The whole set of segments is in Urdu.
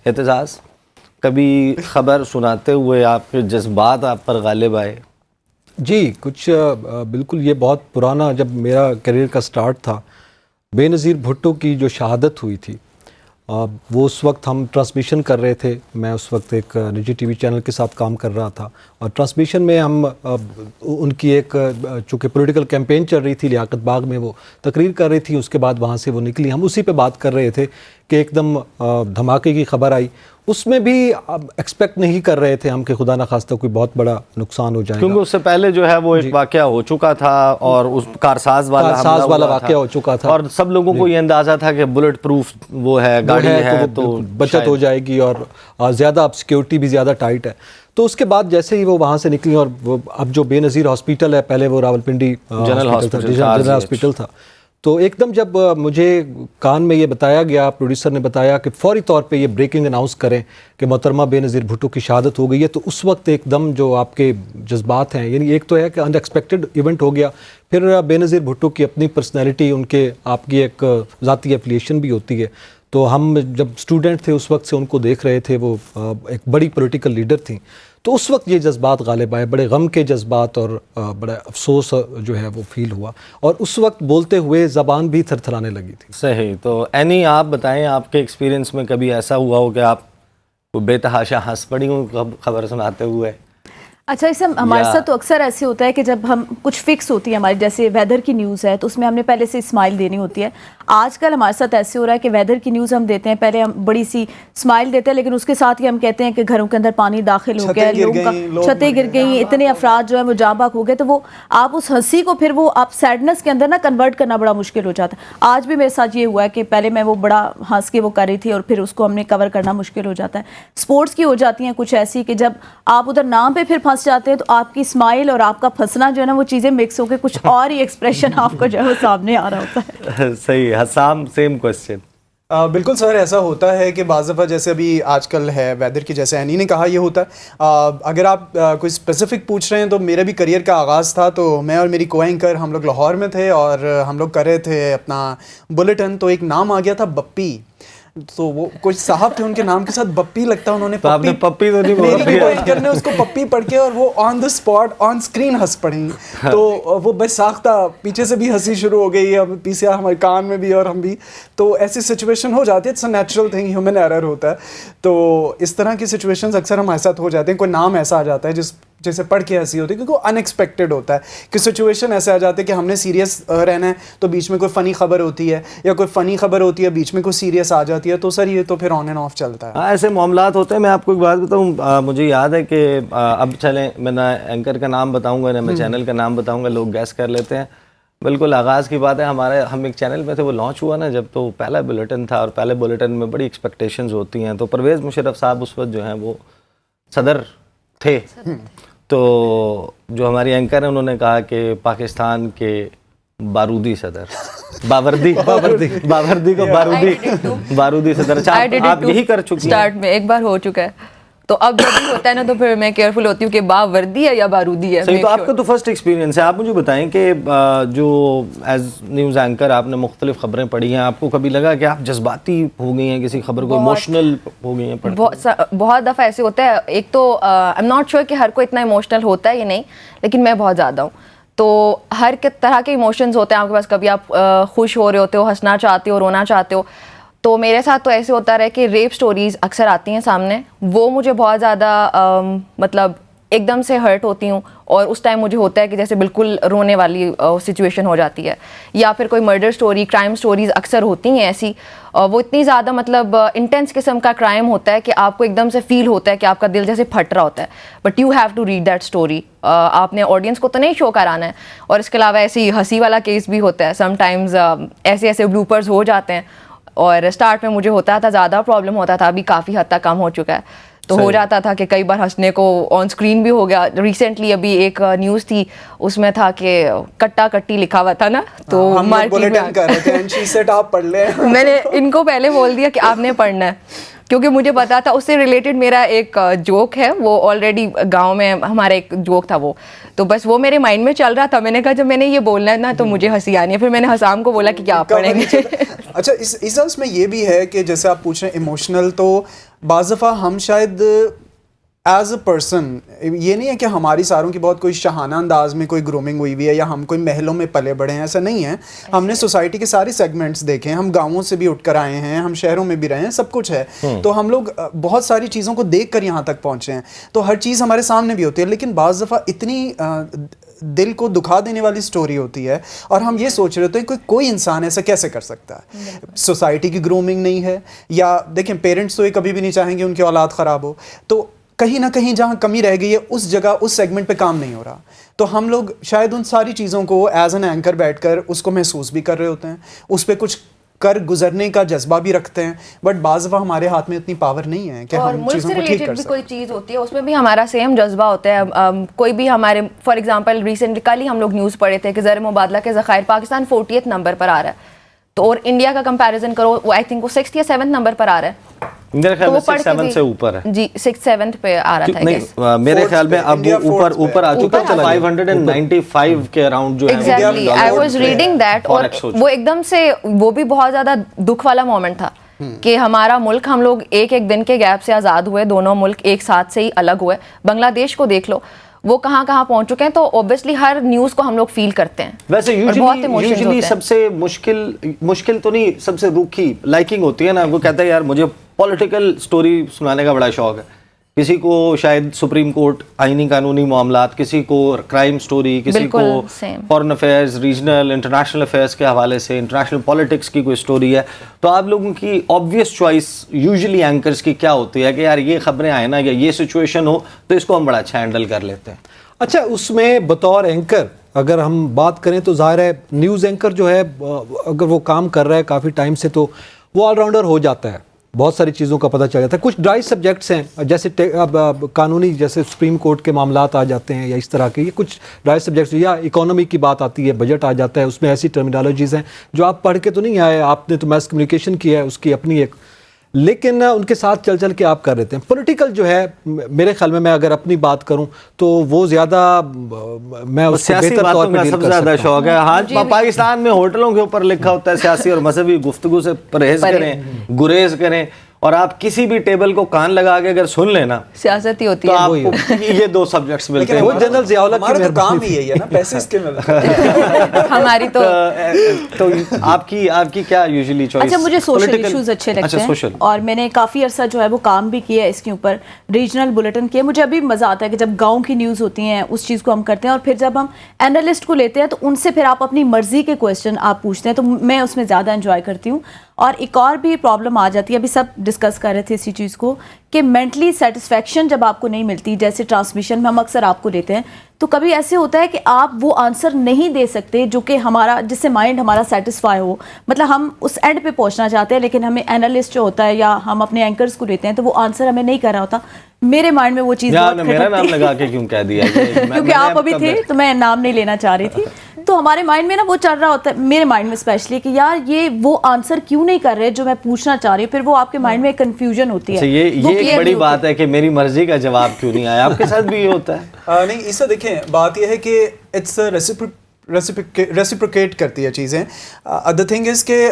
اعتزاز، کبھی خبر سناتے ہوئے آپ کے جذبات آپ پر غالب آئے؟ جی کچھ بالکل، یہ بہت پرانا جب میرا کریئر کا سٹارٹ تھا، بے نظیر بھٹو کی جو شہادت ہوئی تھی، وہ اس وقت ہم ٹرانسمیشن کر رہے تھے. میں اس وقت ایک نجی ٹی وی چینل کے ساتھ کام کر رہا تھا، اور ٹرانسمیشن میں ہم ان کی ایک چونکہ پولیٹیکل کیمپین چل رہی تھی لیاقت باغ میں، وہ تقریر کر رہی تھی، اس کے بعد وہاں سے وہ نکلی. ہم اسی پہ بات کر رہے تھے کہ ایک دم دھماکے کی خبر آئی. اس میں بھی ایکسپیکٹ نہیں کر رہے تھے ہم کہ خدا نخواستہ کوئی بہت بڑا نقصان ہو جائے گا، کیونکہ اس سے پہلے جو ہے وہ ایک واقعہ ہو چکا تھا، اور اس کارساز والا واقعہ ہو چکا تھا، اور سب لوگوں کو یہ اندازہ تھا کہ بلٹ پروف وہ ہے، گاڑی ہے تو بچت ہو جائے گی، اور زیادہ اب سیکیورٹی بھی زیادہ ٹائٹ ہے. تو اس کے بعد جیسے ہی وہ وہاں سے نکلی، اور اب جو بے نظیر ہاسپٹل ہے، پہلے وہ راولپنڈی جنرل ہاسپٹل تھا، تو ایک دم جب مجھے کان میں یہ بتایا گیا، پروڈیوسر نے بتایا کہ فوری طور پہ یہ بریکنگ اناؤنس کریں کہ محترمہ بے نظیر بھٹو کی شہادت ہو گئی ہے، تو اس وقت ایک دم جو آپ کے جذبات ہیں، یعنی ایک تو ہے کہ ان ایکسپیکٹڈ ایونٹ ہو گیا، پھر بے نظیر بھٹو کی اپنی پرسنالٹی، ان کے آپ کی ایک ذاتی ایفیلیشن بھی ہوتی ہے. تو ہم جب اسٹوڈنٹ تھے اس وقت سے ان کو دیکھ رہے تھے، وہ ایک بڑی پولیٹیکل لیڈر تھیں، تو اس وقت یہ جذبات غالب آئے، بڑے غم کے جذبات، اور بڑا افسوس جو ہے وہ فیل ہوا، اور اس وقت بولتے ہوئے زبان بھی تھرتھرانے لگی تھی. صحیح. تو اینی آپ بتائیں، آپ کے ایکسپیرینس میں کبھی ایسا ہوا ہو کہ آپ کو بے تحاشا ہنس پڑی ہوں خبر سناتے ہوئے؟ اچھا، اس میں ہمارے ساتھ تو اکثر ایسے ہوتا ہے کہ جب ہم کچھ فکس ہوتی ہے ہماری، جیسے ویدر کی نیوز ہے تو اس میں ہم نے پہلے سے اسمائل دینی ہوتی ہے. آج کل ہمارے ساتھ ایسے ہو رہا ہے کہ ویدر کی نیوز ہم دیتے ہیں، پہلے ہم بڑی سی اسمائل دیتے ہیں، لیکن اس کے ساتھ ہی ہم کہتے ہیں کہ گھروں کے اندر پانی داخل ہو گیا، لوگوں کا چھتیں گر گئیں، اتنے افراد جو ہیں وہ جاں بحق ہو گئے. تو وہ آپ اس ہنسی کو پھر وہ آپ سیڈنس کے اندر نا کنورٹ کرنا بڑا مشکل ہو جاتا ہے. آج بھی میرے ساتھ یہ ہوا ہے کہ پہلے میں وہ بڑا ہنس کے وہ کر رہی تھی، اور پھر اس کو ہم نے کور کرنا مشکل ہو جاتا ہے. اسپورٹس کی ہو جاتی ہیں کچھ ایسی کہ جب آپ ادھر نام پہ پھر پھنس جاتے ہیں، تو آپ کی اسمائل اور آپ کا پھنسنا جو ہے نا، وہ چیزیں مکس ہو کے کچھ اور ہی ایکسپریشن آپ کو جو ہے وہ سامنے آ رہا ہوتا ہے. صحیح. Hussam, same question. بالکل سر، ایسا ہوتا ہے کہ بعض دفعہ جیسے ابھی آج کل ہے ویدر کی، جیسے اینی نے کہا یہ ہوتا ہے. اگر آپ کوئی اسپیسیفک پوچھ رہے ہیں تو میرا بھی کریئر کا آغاز تھا، تو میں اور میری کو اینکر ہم لوگ لاہور میں تھے، اور ہم لوگ کر رہے تھے اپنا بلیٹن. تو ایک نام آ گیا تھا بپی، تو وہ کچھ صاحب تھے، ان کے نام کے ساتھ بپی لگتا، انہوں نے پپی تو نہیں، میری کو اینکر نے اس کو پپی پڑھ کے، اور وہ آن دا اسپاٹ آن اسکرین ہنس پڑیں. تو وہ بس ساختہ پیچھے سے بھی ہنسی شروع ہو گئی، اب پیچھے ہمارے کان میں بھی اور ہم بھی. تو ایسی سچویشن ہو جاتی ہے، it's a natural thing, human error ہوتا ہے. تو اس طرح کی سچویشنز اکثر ہمارے ساتھ ہو جاتے ہیں. کوئی نام ایسا آ جاتا ہے جیسے پڑھ کے ہنسی ہوتی ہے، کیونکہ وہ ان ایکسپیکٹڈ ہوتا ہے. کہ سچویشن ایسے آ جاتے ہیں کہ ہم نے سیریس رہنا ہے، تو بیچ میں کوئی فنی خبر ہوتی ہے، یا کوئی فنی خبر ہوتی ہے بیچ میں کوئی سیریس آ جاتی ہے. تو سر یہ تو پھر آن اینڈ آف چلتا ہے. ہاں، ایسے معاملات ہوتے ہیں. میں آپ کو ایک بات بتاؤں، مجھے یاد ہے کہ اب چلیں، میں نہ اینکر کا نام بتاؤں گا نہ میں چینل کا نام بتاؤں گا، لوگ گیس کر لیتے ہیں. بالکل آغاز کی بات ہے، ہم ایک چینل میں تھے، وہ لانچ ہوا نا جب، تو پہلا بلیٹن تھا، اور پہلے بلیٹن میں بڑی ایکسپیکٹیشنز ہوتی ہیں. تو پرویز مشرف صاحب اس وقت جو ہیں وہ صدر تھے. تو جو ہماری اینکر ہیں، انہوں نے کہا کہ پاکستان کے بارودی صدر، باوردی کو بارودی صدر. آپ یہی کر چکی ہیں؟ سٹارٹ میں ایک بار ہو چکا ہے، تو اب جب بھی ہوتا ہے نا تو پھر میں کیئرفل ہوتی ہوں کہ باوردی ہے یا بارودی ہے. صحیح. تو آپ کا تو فرسٹ ایکسپیرینس ہے، آپ مجھے بتائیں کہ جو ایز نیوز اینکر آپ نے مختلف خبریں پڑھی ہیں، آپ کو کبھی لگا کہ آپ جذباتی ہو گئی ہیں کسی خبر کو، ایموشنل ہو گئی ہیں؟ بہت دفعہ ایسے ہوتا ہے. ایک تو آئی ایم ناٹ شیور کہ ہر کوئی اتنا ایموشنل ہوتا ہے یا نہیں، لیکن میں بہت زیادہ ہوں. تو ہر طرح کے ایموشنز ہوتے ہیں آپ کے پاس. کبھی آپ خوش ہو رہے ہوتے ہو، ہنسنا چاہتے ہو، رونا چاہتے ہو. تو میرے ساتھ تو ایسے ہوتا رہا کہ ریپ سٹوریز اکثر آتی ہیں سامنے، وہ مجھے بہت زیادہ مطلب ایک دم سے ہرٹ ہوتی ہوں، اور اس ٹائم مجھے ہوتا ہے کہ جیسے بالکل رونے والی سچویشن ہو جاتی ہے. یا پھر کوئی مرڈر سٹوری، کرائم سٹوریز اکثر ہوتی ہیں ایسی، وہ اتنی زیادہ مطلب انٹینس قسم کا کرائم ہوتا ہے کہ آپ کو ایک دم سے فیل ہوتا ہے کہ آپ کا دل جیسے پھٹ رہا ہوتا ہے. But you have to read that story. آپ نے آڈینس کو تو نہیں شو کرانا ہے. اور اس کے علاوہ ایسی ہنسی والا کیس بھی ہوتا ہے سم ٹائمز، ایسے بلوپرز ہو جاتے ہیں. اور اسٹارٹ میں مجھے ہوتا تھا زیادہ پرابلم ہوتا تھا، ابھی کافی حد تک کم ہو چکا ہے. تو ہو جاتا تھا کہ کئی بار ہنسنے کو آن اسکرین بھی ہو گیا. ریسنٹلی ابھی ایک نیوز تھی، اس میں تھا کہ کٹا کٹی لکھا ہوا تھا نا، تو میں نے ان کو پہلے بول دیا کہ آپ نے پڑھنا ہے، کیونکہ مجھے پتا تھا اس سے ریلیٹڈ میرا ایک جوک ہے. وہ آلریڈی گاؤں میں ہمارا ایک جوک تھا، وہ تو بس وہ میرے مائنڈ میں چل رہا تھا. میں نے کہا جب میں نے یہ بولنا ہے نا تو مجھے ہنسی آنی ہے. پھر میں نے حسام کو بولا کہ کیا آپ پڑھیں گے. اچھا، اس میں یہ بھی ہے کہ جیسے آپ پوچھ رہے ہیں ایموشنل، تو بعض دفعہ ہم شاید ایز اے پرسن یہ نہیں ہے کہ ہماری ساروں کی بہت کوئی شاہانہ انداز میں کوئی گرومنگ ہوئی ہوئی ہے یا ہم کوئی محلوں میں پلے بڑھے ہیں, ایسا نہیں ہے. ہم نے سوسائٹی کے سارے سیگمنٹس دیکھے ہیں, ہم گاؤں سے بھی اٹھ کر آئے ہیں, ہم شہروں میں بھی رہے ہیں, سب کچھ ہے. تو ہم لوگ بہت ساری چیزوں کو دیکھ کر یہاں تک پہنچے ہیں, تو ہر چیز ہمارے سامنے بھی ہوتی ہے. لیکن بعض دفعہ اتنی دل کو دکھا دینے والی سٹوری ہوتی ہے اور ہم یہ سوچ رہے ہوتے ہیں کہ کوئی انسان ایسا کیسے کر سکتا ہے. سوسائٹی کی گرومنگ نہیں ہے, یا دیکھیں پیرنٹس تو یہ کبھی بھی نہیں چاہیں گے ان کی اولاد خراب ہو, تو کہیں نہ کہیں جہاں کمی رہ گئی ہے اس جگہ اس سیگمنٹ پہ کام نہیں ہو رہا. تو ہم لوگ شاید ان ساری چیزوں کو ایز این اینکر بیٹھ کر اس کو محسوس بھی کر رہے ہوتے ہیں, اس پہ کچھ کر گزرنے کا جذبہ بھی رکھتے ہیں, بٹ بعض دفعہ ہمارے ہاتھ میں اتنی پاور نہیں ہے کہ ہم چیزوں کو ٹھیک کر سکیں. کوئی چیز ہوتی ہے اس میں بھی ہمارا سیم جذبہ ہوتا ہے. کوئی بھی ہمارے فار ایگزامپل ریسنٹلی کل ہی ہم لوگ نیوز پڑھے تھے کہ زر مبادلہ کے ذخائر پاکستان 40th نمبر پر آ رہا ہے, تو اور انڈیا کا کمپیریزن کرو وہ آئی تھنک وہ 6th یا 7th نمبر پر آ رہا ہے. میرے خیال میں 6-7 سے اوپر ہے. جی 6-7 پہ آ رہا تھا. نہیں میرے خیال میں اب وہ اوپر آ چکا ہے 595 کے اراؤنڈ جو ہے. Exactly I was reading that, اور وہ ایک دم سے وہ بھی بہت زیادہ دکھ والا مومنٹ تھا کہ ہمارا ملک, ہم لوگ ایک دن کے گیپ سے آزاد ہوئے, دونوں ملک ایک ساتھ سے ہی الگ ہوئے. بنگلہ دیش کو دیکھ لو وہ کہاں پہنچ چکے ہیں, تو اوبیسلی ہر نیوز کو ہم لوگ فیل کرتے ہیں. ویسے یوزلی سب سے مشکل تو نہیں, سب سے روکھی لائکنگ ہوتی ہے نا, وہ کہتا ہے یار مجھے پولیٹیکل سٹوری سنانے کا بڑا شوق ہے. کسی کو شاید سپریم کورٹ آئینی قانونی معاملات, کسی کو کرائم سٹوری, کسی کو فورن افیئرز, ریجنل انٹرنیشنل افیئرز کے حوالے سے انٹرنیشنل پالیٹکس کی کوئی سٹوری ہے. تو آپ لوگوں کی آبویس چوائس یوزلی اینکرز کی کیا ہوتی ہے کہ یار یہ خبریں آئیں نا یا یہ سچویشن ہو تو اس کو ہم بڑا اچھا ہینڈل کر لیتے ہیں. اچھا اس میں بطور اینکر اگر ہم بات کریں تو ظاہر ہے نیوز اینکر جو ہے اگر وہ کام کر رہا ہے کافی ٹائم سے تو وہ آل راؤنڈر ہو جاتا ہے, بہت ساری چیزوں کا پتہ چل جاتا ہے. کچھ ڈرائی سبجیکٹس ہیں جیسے قانونی, جیسے سپریم کورٹ کے معاملات آ جاتے ہیں یا اس طرح کے, یہ کچھ ڈرائی سبجیکٹس, یا اکانومی کی بات آتی ہے, بجٹ آ جاتا ہے, اس میں ایسی ٹرمینالوجیز ہیں جو آپ پڑھ کے تو نہیں آئے, آپ نے تو میس کمیونیکیشن کیا ہے, اس کی اپنی ایک, لیکن ان کے ساتھ چل کے آپ کر رہتے ہیں. پولیٹیکل جو ہے میرے خیال میں اگر اپنی بات کروں تو وہ زیادہ میں اس کو بہتر طور پہ ڈیل کر سکتا ہوں. زیادہ شوق ہے. ہاں پاکستان میں ہوٹلوں کے اوپر لکھا ہوتا ہے سیاسی اور مذہبی گفتگو سے پرہیز کریں, گریز کریں, اور آپ کسی بھی ٹیبل کو کان لگا کے اگر سن لینا سیاست ہی ہوتی ہے, یہ دو سبجیکٹس ملتے ہیں. وہ جنرل ضیاء الحق کی کام ہی یہی ہے نا, پیسے اس کے ملتے ہیں ہماری تو آپ کی کیا یوزلی چوائس؟ اچھا مجھے سوشل ایشوز اچھے لگتے ہیں, اور میں نے کافی عرصہ جو ہے وہ کام بھی کیا ہے اس کے اوپر, ریجنل بلیٹن کیا. مجھے ابھی مزہ آتا ہے کہ جب گاؤں کی نیوز ہوتی ہیں اس چیز کو ہم کرتے ہیں, اور پھر جب ہم اینالسٹ کو لیتے ہیں تو ان سے پھر آپ اپنی مرضی کے کویشچن آپ پوچھتے ہیں, تو میں اس میں زیادہ انجوائے کرتی ہوں. اور ایک اور بھی پرابلم آ جاتی ہے, ابھی سب ڈسکس کر رہے تھے اسی چیز کو, کہ مینٹلی سیٹسفیکشن جب آپ کو نہیں ملتی, جیسے ٹرانسمیشن میں ہم اکثر آپ کو لیتے ہیں, تو کبھی ایسے ہوتا ہے کہ آپ وہ آنسر نہیں دے سکتے جو کہ ہمارا, جس سے مائنڈ ہمارا سیٹسفائی ہو. مطلب ہم اس اینڈ پہ پہنچنا چاہتے ہیں لیکن ہمیں اینالسٹ جو ہوتا ہے یا ہم اپنے اینکرز کو لیتے ہیں تو وہ آنسر ہمیں نہیں کر رہا ہوتا. میرے مائنڈ میں وہ چیز میرا نام لگا کے کیوں کہہ دیا کیونکہ آپ ابھی تھے تو میں نام نہیں لینا چاہ رہی تھی, تو ہمارے مائنڈ میں نا وہ چل رہا ہوتا ہے, میرے مائنڈ میں اسپیشلی, کہ یار یہ وہ آنسر کیوں نہیں کر رہے جو میں پوچھنا چاہ رہی ہوں. پھر وہ آپ کے مائنڈ میں ایک کنفیوژن ہوتی ہے. یہ ایک بڑی بات ہے کہ میری مرضی کا جواب کیوں نہیں آیا. آپ کے ساتھ بھی یہ ہوتا ہے؟ نہیں اس سے دیکھیں بات یہ ہے کہ اٹس ریسیپروکیٹ کرتی ہے چیزیں. دا تھنگ از کہ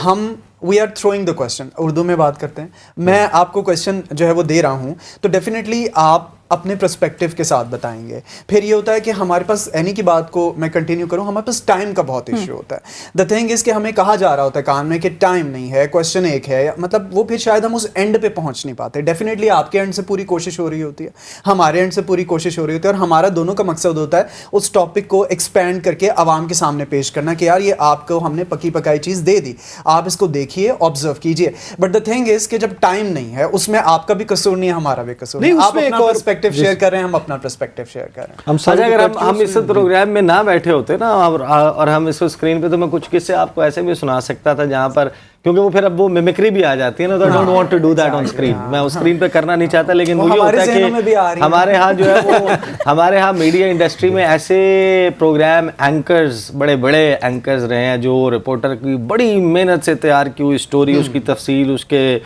ہم we are throwing the question, Urdu میں بات کرتے ہیں, میں آپ کو کویشچن جو ہے وہ دے رہا ہوں تو ڈیفینیٹلی آپ اپنے پرسپیکٹیو کے ساتھ بتائیں گے. پھر یہ ہوتا ہے کہ ہمارے پاس اینی کی بات کو میں کنٹینیو کروں, ہمارے پاس ٹائم کا بہت ایشو ہوتا ہے. دا تھنگ از کہ ہمیں کہا جا رہا ہوتا ہے کان میں کہ ٹائم نہیں ہے, کویشچن ایک ہے, مطلب وہ پھر شاید ہم اس اینڈ پہ پہنچ نہیں پاتے. ڈیفینیٹلی آپ کے اینڈ سے پوری کوشش ہو رہی ہوتی ہے, ہمارے اینڈ سے پوری کوشش ہو رہی ہوتی ہے, اور ہمارا دونوں کا مقصد ہوتا ہے اس ٹاپک کو ایکسپینڈ کر کے عوام کے سامنے پیش کرنا کہ یار یہ آپ کو ہم نے پکی پکائی چیز دے دی, آپ اس کو دیکھیے, آبزرو کیجیے. بٹ دا تھنگ از کہ جب ٹائم نہیں ہے, اس میں آپ کا بھی قصور نہیں ہے, ہمارا بھی قصور نہیں. آپ اپنا پرسپیکٹیو شیئر کر رہے ہیں, ہم اپنا پرسپیکٹیو شیئر کر رہے ہیں. اگر ہم اس پروگرام میں نہ بیٹھے ہوتے نا اور ہم اس اسکرین پہ, تو میں کچھ قصے آپ کو ایسے بھی سنا سکتا تھا جہاں پر, کیونکہ وہ پھر اب وہ میمکری بھی آ جاتی ہے نا, تو I don't want to do that on screen. میں اسکرین پہ کرنا نہیں چاہتا, لیکن وہ یہ ہوتا ہے کہ ہمارے ہاں جو ہے وہ ہمارے ہاں میڈیا انڈسٹری میں ایسے پروگرام اینکرز, بڑے بڑے اینکرز رہے ہیں جو رپورٹر کی بڑی محنت سے تیار کی ہوئی اسٹوری, اس کی تفصیل اس کے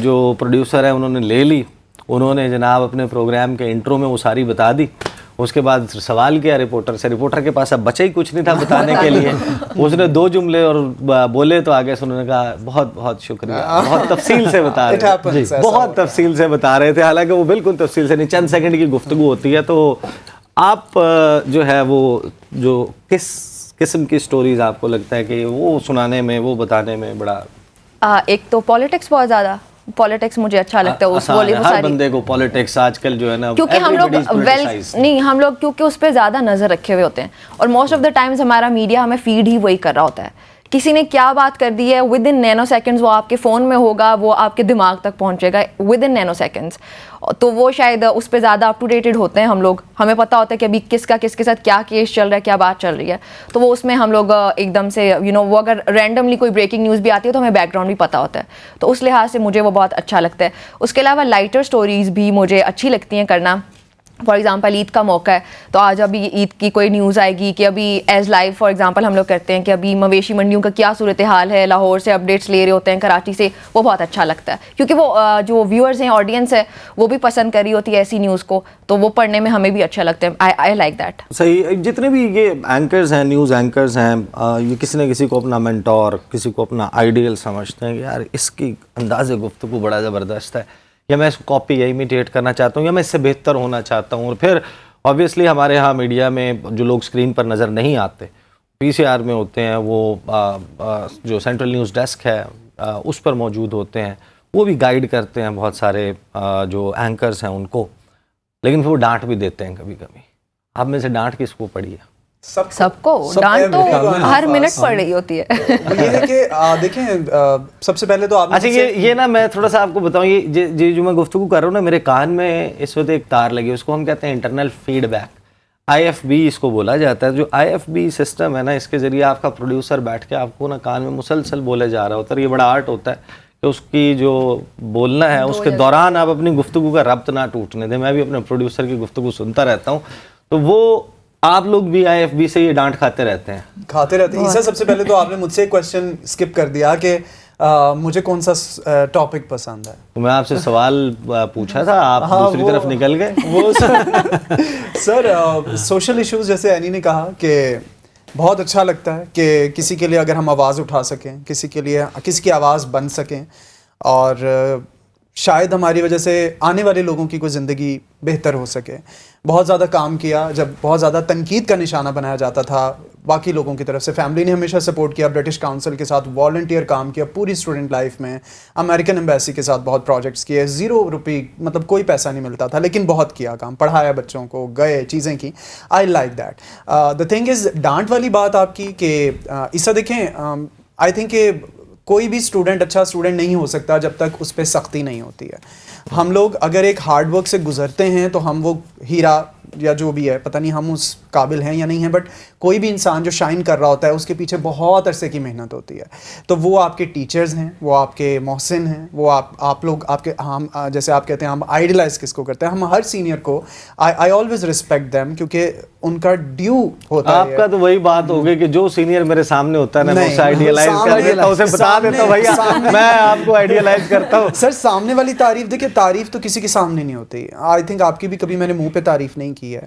جو پروڈیوسر ہیں انہوں نے لے لی, انہوں نے جناب اپنے پروگرام کے انٹرو میں وہ ساری بتا دی, اس کے بعد سوال کیا رپورٹر سے, رپورٹر کے پاس اب بچے ہی کچھ نہیں تھا بتانے کے لیے, اس نے 2 جملے اور بولے تو آگے سے انہوں نے کہا بہت بہت شکریہ, بہت تفصیل سے بتا رہے تھے, بہت تفصیل سے بتا رہے تھے, حالانکہ وہ بالکل تفصیل سے نہیں, چند سیکنڈ کی گفتگو ہوتی ہے. تو آپ جو ہے وہ جو کس قسم کی سٹوریز آپ کو لگتا ہے کہ وہ سنانے میں, وہ بتانے میں بڑا, ایک تو پالیٹکس بہت زیادہ, پالیٹکس مجھے اچھا لگتا ہے, اس بولے وہ ہر ساری, بندے کو پالیٹکس آج کل جو ہے نا, کیونکہ ہم لوگ نہیں, ہم لوگ کیونکہ اس پہ زیادہ نظر رکھے ہوئے ہوتے ہیں, اور موسٹ آف دا ٹائمز ہمارا میڈیا ہمیں فیڈ ہی وہی کر رہا ہوتا ہے. کسی نے کیا بات کر دی ہے, ود ان نینو سیکنڈز وہ آپ کے فون میں ہوگا, وہ آپ کے دماغ تک پہنچے گا ود ان نینو سیکنڈز. تو وہ شاید اس پہ زیادہ اپ ٹو ڈیٹڈ ہوتے ہیں ہم لوگ, ہمیں پتہ ہوتا ہے کہ ابھی کس کا کس کے ساتھ کیا کیس چل رہا ہے, کیا بات چل رہی ہے. تو وہ اس میں ہم لوگ ایک دم سے وہ اگر رینڈملی کوئی بریکنگ نیوز بھی آتی ہے تو ہمیں بیک گراؤنڈ بھی پتہ ہوتا ہے. تو اس لحاظ سے مجھے وہ بہت اچھا لگتا ہے. اس کے علاوہ لائٹر سٹوریز بھی مجھے اچھی لگتی ہیں کرنا. فار ایگزامپل عید کا موقع ہے تو آج ابھی عید کی کوئی نیوز آئے گی کہ ابھی ایز لائیو فار ایگزامپل ہم لوگ کرتے ہیں کہ ابھی مویشی منڈیوں کا کیا صورتحال ہے, لاہور سے اپڈیٹس لے رہے ہوتے ہیں, کراچی سے, وہ بہت اچھا لگتا ہے کیونکہ وہ جو ویورز ہیں, آڈینس ہے, وہ بھی پسند کر رہی ہوتی ہے ایسی نیوز کو, تو وہ پڑھنے میں ہمیں بھی اچھا لگتا ہے. I like that. صحیح. جتنے بھی یہ اینکرز ہیں, نیوز اینکرز ہیں, یہ کسی نہ کسی کو اپنا مینٹور, کسی کو اپنا آئیڈیل سمجھتے ہیں کہ یار اس کی انداز گفتگو بڑا زبردست ہے, یا میں اس کو کاپی یا امیٹیٹ کرنا چاہتا ہوں, یا میں اس سے بہتر ہونا چاہتا ہوں. اور پھر آبویسلی ہمارے ہاں میڈیا میں جو لوگ اسکرین پر نظر نہیں آتے, PCR میں ہوتے ہیں, وہ جو سینٹرل نیوز ڈیسک ہے اس پر موجود ہوتے ہیں, وہ بھی گائیڈ کرتے ہیں بہت سارے جو اینکرز ہیں ان کو, لیکن پھر وہ ڈانٹ بھی دیتے ہیں کبھی کبھی. آپ میں سے ڈانٹ کس کو پڑی ہے؟ سب کو ڈانٹ تو ہر منٹ پڑ رہی ہوتی ہے. یہ ہے کہ دیکھیں سب سے پہلے تو آپ, اچھا یہ نا میں تھوڑا سا آپ کو بتاؤں, یہ جو میں گفتگو کر رہا ہوں نا, میرے کان میں اس وقت ایک تار لگی, اس کو ہم کہتے ہیں انٹرنل فیڈ بیک, IFB اس کو بولا جاتا ہے. جو IFB سسٹم ہے نا, اس کے ذریعے آپ کا پروڈیوسر بیٹھ کے آپ کو نا کان میں مسلسل بولے جا رہا ہوتا ہے. یہ بڑا آرٹ ہوتا ہے کہ اس کی جو بولنا ہے اس کے دوران آپ اپنی گفتگو کا ربط نہ ٹوٹنے دیں. میں بھی اپنے پروڈیوسر کی گفتگو سنتا رہتا ہوں, تو وہ آپ لوگ بھی IFB سے یہ ڈانٹ کھاتے رہتے ہیں. عیسیٰ سب سے پہلے تو آپ نے مجھ سے ایک کویسچن اسکپ کر دیا کہ مجھے کون سا ٹاپک پسند ہے. تو میں آپ سے سوال پوچھا تھا, آپ دوسری طرف نکل گئے. وہ سر سوشل ایشوز, جیسے اینی نے کہا کہ بہت اچھا لگتا ہے کہ کسی کے لیے اگر ہم آواز اٹھا سکیں, کسی کے لیے کسی کی آواز بن سکیں, اور شاید ہماری وجہ سے آنے والے لوگوں کی کوئی زندگی بہتر ہو سکے. بہت زیادہ کام کیا, جب بہت زیادہ تنقید کا نشانہ بنایا جاتا تھا باقی لوگوں کی طرف سے. فیملی نے ہمیشہ سپورٹ کیا, برٹش کاؤنسل کے ساتھ والنٹیئر کام کیا پوری اسٹوڈنٹ لائف میں, امریکن ایمبیسی کے ساتھ بہت پروجیکٹس کیے, 0 روپے مطلب کوئی پیسہ نہیں ملتا تھا, لیکن بہت کیا کام, پڑھایا بچوں کو, گئے چیزیں کی. I like that. The thing is ڈانٹ والی بات آپ کی کہ اسا دیکھیں, آئی تھنک کہ کوئی بھی اسٹوڈنٹ اچھا اسٹوڈنٹ نہیں ہو سکتا جب تک اس پہ سختی نہیں ہوتی ہے. ہم لوگ اگر ایک ہارڈ ورک سے گزرتے ہیں تو ہم وہ ہیرا یا جو بھی ہے, پتہ نہیں ہم اس قابل ہیں یا نہیں ہیں, بٹ کوئی بھی انسان جو شائن کر رہا ہوتا ہے اس کے پیچھے بہت عرصے کی محنت ہوتی ہے. تو وہ آپ کے ٹیچرز ہیں, وہ آپ کے محسن ہیں, وہ آپ لوگ آپ کے, ہم جیسے آپ کہتے ہیں ہم آئیڈیلائز کس کو کرتے ہیں, ہم ہر سینئر کو آئی آلویز رسپیکٹ دیم, کیونکہ ان کا ڈیو ہوتا ہے. آپ کا تو وہی بات ہوگی کہ جو سینئر میرے سامنے ہوتا ہے نا, میں اسے آئیڈیلائز کر دیتا ہوں, اسے بتا دیتا ہوں بھیا میں آپ کو آئیڈیلائز کرتا ہوں. سر سامنے والی تعریف دیکھیں, تعریف تو کسی کے سامنے نہیں ہوتی. آئی تھنک آپ کی بھی کبھی میں نے منہ پہ تعریف نہیں کی ہے,